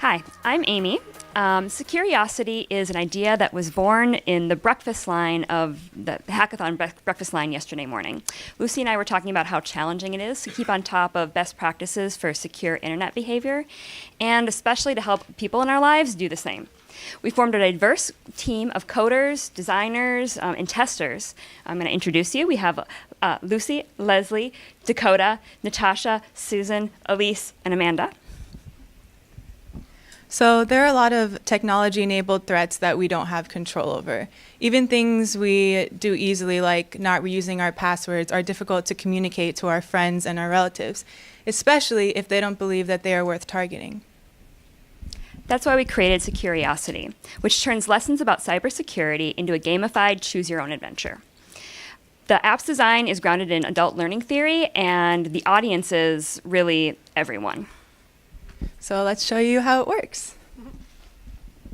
Hi, I'm Amy. Securiosity is an idea that was born in the breakfast line of the Hackathon breakfast line yesterday morning. Lucy and I were talking about how challenging it is to keep on top of best practices for secure internet behavior, and especially to help people in our lives do the same. We formed a diverse team of coders, designers, and testers. I'm going to introduce you. We have Lucy, Leslie, Dakota, Natasha, Susan, Elise, and Amanda. So there are a lot of technology-enabled threats that we don't have control over. Even things we do easily, like not reusing our passwords, are difficult to communicate to our friends and our relatives, especially if they don't believe that they are worth targeting. That's why we created Securiosity, which turns lessons about cybersecurity into a gamified choose-your-own-adventure. The app's design is grounded in adult learning theory, and the audience is really everyone. So let's show you how it works.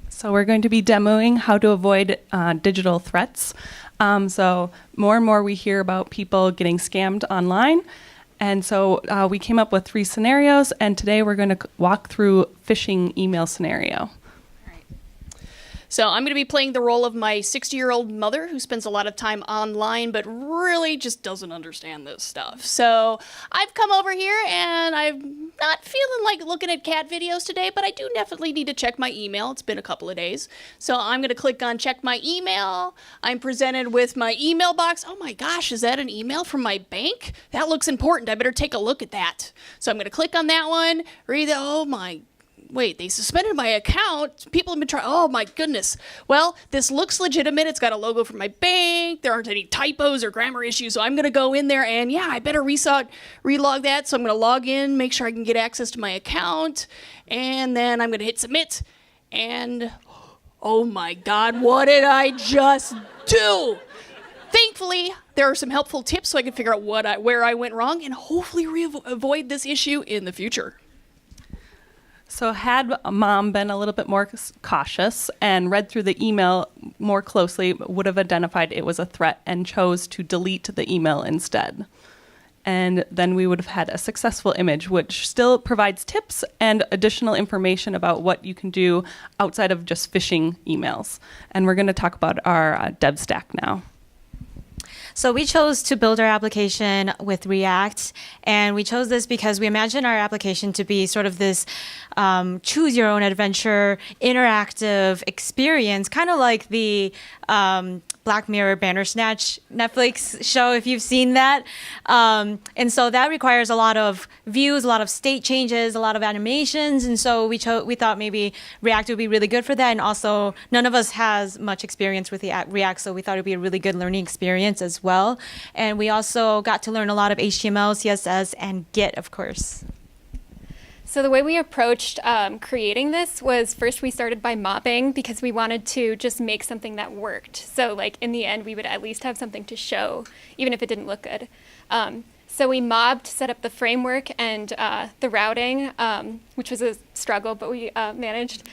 So we're going to be demoing how to avoid digital threats. So more and more we hear about people getting scammed online. And so we came up with 3 scenarios, and today we're going to walk through phishing email scenario. So I'm going to be playing the role of my 60-year-old mother who spends a lot of time online but really just doesn't understand this stuff. So I've come over here and I'm not feeling like looking at cat videos today, but I do definitely need to check my email. It's been a couple of days. So I'm going to click on check my email. I'm presented with my email box. Oh my gosh, is that an email from my bank? That looks important. I better take a look at that. So I'm going to click on that one, read it. Oh my wait, they suspended my account. People have been trying. Oh, my goodness. Well, this looks legitimate. It's got a logo from my bank. There aren't any typos or grammar issues. So I'm going to go in there and, yeah, I better relog that. So I'm going to log in, make sure I can get access to my account. And then I'm going to hit submit. And, oh, my God, what did I just do? Thankfully, there are some helpful tips so I can figure out where I went wrong and hopefully avoid this issue in the future. So had Mom been a little bit more cautious and read through the email more closely, would have identified it was a threat and chose to delete the email instead. And then we would have had a successful image, which still provides tips and additional information about what you can do outside of just phishing emails. And we're going to talk about our dev stack now. So we chose to build our application with React, and we chose this because we imagine our application to be sort of this choose your own adventure, interactive experience, kind of like the Black Mirror Bandersnatch Netflix show, if you've seen that. And so that requires a lot of views, a lot of state changes, a lot of animations. And so we thought maybe React would be really good for that. And also, none of us has much experience with the React, so we thought it'd be a really good learning experience as well. And we also got to learn a lot of HTML, CSS, and Git, of course. So the way we approached creating this was first we started by mobbing because we wanted to just make something that worked. So like in the end, we would at least have something to show, even if it didn't look good. So we mobbed, set up the framework and the routing, which was a struggle, but we managed.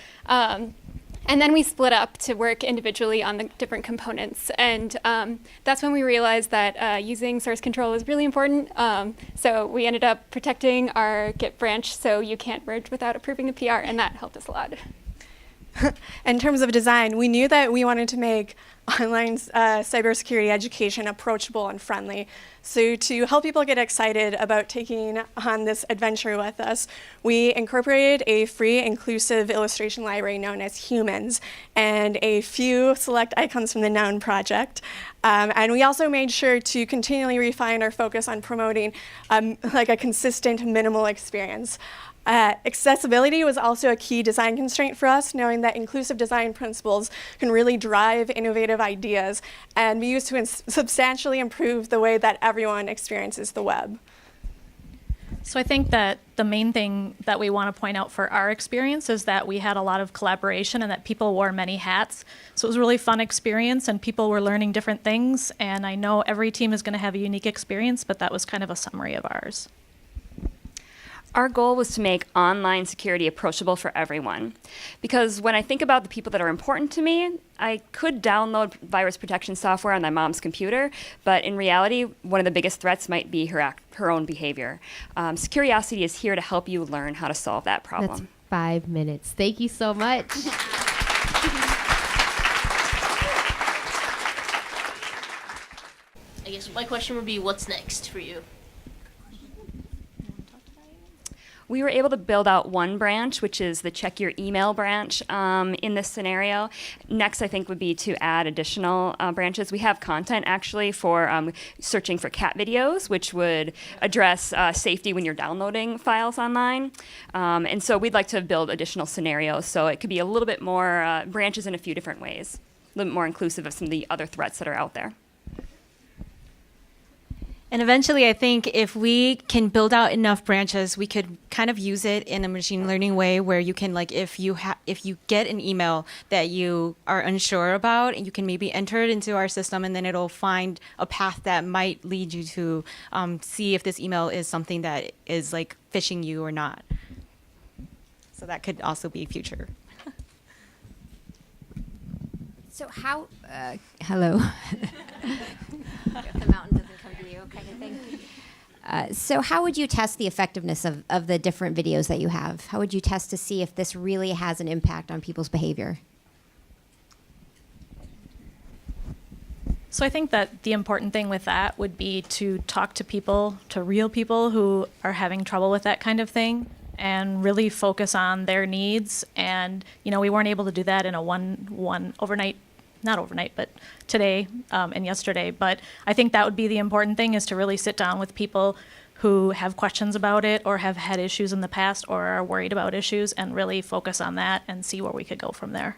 And then we split up to work individually on the different components. And that's when we realized that using source control is really important. So we ended up protecting our Git branch so you can't merge without approving a PR, and that helped us a lot. In terms of design, we knew that we wanted to make online cybersecurity education approachable and friendly. So to help people get excited about taking on this adventure with us, we incorporated a free inclusive illustration library known as Humans and a few select icons from the Noun project. And we also made sure to continually refine our focus on promoting like a consistent minimal experience. Accessibility was also a key design constraint for us, knowing that inclusive design principles can really drive innovative ideas and be used to substantially improve the way that everyone experiences the web. So I think that the main thing that we want to point out for our experience is that we had a lot of collaboration and that people wore many hats. So it was a really fun experience and people were learning different things. And I know every team is going to have a unique experience, but that was kind of a summary of ours. Our goal was to make online security approachable for everyone. Because when I think about the people that are important to me, I could download virus protection software on my mom's computer, but in reality, one of the biggest threats might be her own behavior. Securiosity is here to help you learn how to solve that problem. 5 minutes. Thank you so much. I guess my question would be, what's next for you? We were able to build out one branch, which is the check your email branch in this scenario. Next, I think, would be to add additional branches. We have content actually for searching for cat videos, which would address safety when you're downloading files online. And so we'd like to build additional scenarios so it could be a little bit more branches in a few different ways, a little bit more inclusive of some of the other threats that are out there. And eventually, I think if we can build out enough branches, we could kind of use it in a machine learning way where you can, like, if you get an email that you are unsure about, and you can maybe enter it into our system, and then it'll find a path that might lead you to see if this email is something that is like phishing you or not. So that could also be future. So how? Hello. If the mountain doesn't come to you, kind of thing. So how would you test the effectiveness of the different videos that you have? How would you test to see if this really has an impact on people's behavior? So I think that the important thing with that would be to talk to people, to real people who are having trouble with that kind of thing, and really focus on their needs. And, you know, we weren't able to do that in a one overnight, not overnight, but today and yesterday. But I think that would be the important thing, is to really sit down with people who have questions about it or have had issues in the past or are worried about issues, and really focus on that and see where we could go from there.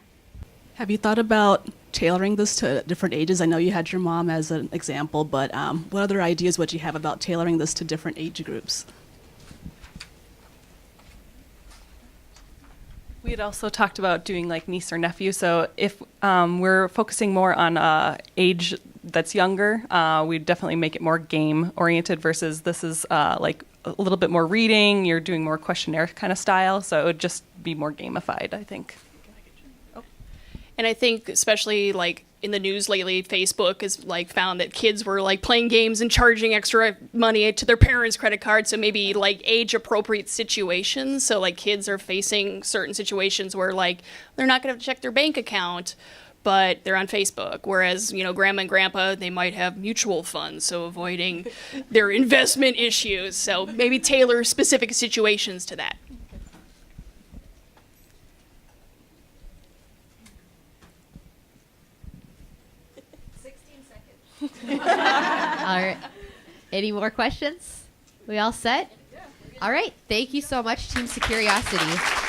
Have you thought about tailoring this to different ages? I know you had your mom as an example, but what other ideas would you have about tailoring this to different age groups? We had also talked about doing like niece or nephew. So if we're focusing more on age that's younger, we'd definitely make it more game oriented versus this is like a little bit more reading. You're doing more questionnaire kind of style. So it would just be more gamified, I think. And I think especially like in the news lately, Facebook has like found that kids were like playing games and charging extra money to their parents' credit cards. So maybe like age appropriate situations. So like kids are facing certain situations where like they're not going to check their bank account, but they're on Facebook. Whereas, you know, grandma and grandpa, they might have mutual funds. So avoiding their investment issues. So maybe tailor specific situations to that. All right. Any more questions? We all set? All right. Thank you so much, Team Securiosity.